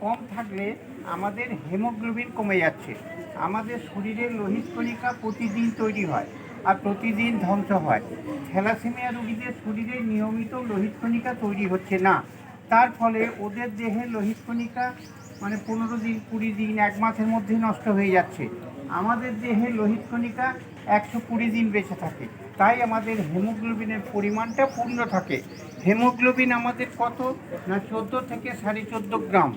কম থাকলে আমাদের হিমোগ্লোবিন কমে যাচ্ছে। আমাদের শরীরের লোহিত কণিকা প্রতিদিন তৈরি হয় আর প্রতিদিন ধ্বংস হয়। থ্যালাসেমিয়া রোগীদের শরীরে নিয়মিত লোহিত কণিকা তৈরি হচ্ছে না, তার ফলে ওদের দেহে লোহিত কণিকা 15 দিন, 20 দিন, 1 মাসের মধ্যে নষ্ট হয়ে যাচ্ছে। আমাদের দেহে লোহিত কণিকা 120 দিন বেঁচে থাকে, তাই আমাদের হিমোগ্লোবিনের পরিমাণটা পূর্ণ থাকে। হিমোগ্লোবিন আমাদের কত না 14 থেকে 14.5 গ্রাম,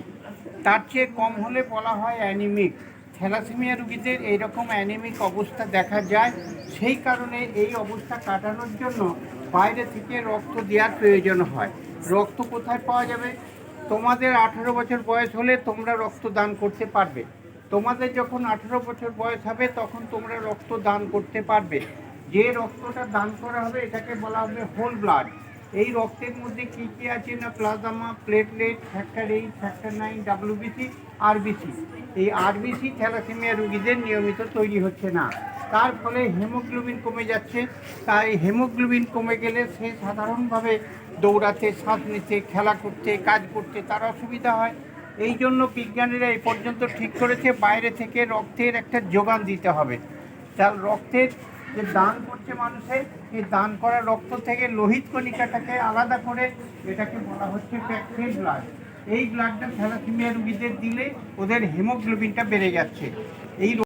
তার চেয়ে কম হলে বলা হয় অ্যানিমিক। থ্যালাসেমিয়া রোগীদের এইরকম অ্যানিমিক অবস্থা দেখা যায়। সেই কারণে এই অবস্থা কাটানোর জন্য বাইরে থেকে রক্ত দেওয়ার প্রয়োজন হয়। রক্ত কোথায় পাওয়া যাবে? তোমাদের 18 বছর বয়স হলে তোমরা রক্ত দান করতে পারবে। তোমাদের যখন 18 বছর বয়স হবে তখন তোমরা রক্ত দান করতে পারবে। যে রক্তটা দান করা হবে এটাকে বলা হবে হোল ব্লাড। এই রক্তের মধ্যে কী কী আছে না plasma, platelet, factor 8, factor 9, WBC, RBC. এই আরবিসি থ্যালাসেমিয়া রোগীদের নিয়মিত তৈরি হচ্ছে না, তার ফলে হিমোগ্লোবিন কমে যাচ্ছে। তাই হিমোগ্লোবিন কমে গেলে সে সাধারণভাবে দৌড়াতে, শ্বাস নিতে, খেলা করতে, কাজ করতে তার অসুবিধা হয়। এই জন্য বিজ্ঞানীরা এই পর্যন্ত ঠিক করেছে বাইরে থেকে রক্তের একটা যোগান দিতে হবে। তার রক্তের যে দান করছে মানুষের, এই দান করা রক্ত থেকে লোহিত কণিকাটাকে আলাদা করে এটাকে বলা হচ্ছে প্যাকড ব্লাড। এই ব্লাডটা থ্যালাসেমিয়া রোগীদের দিলে ওদের হিমোগ্লোবিনটা বেড়ে যাচ্ছে। এই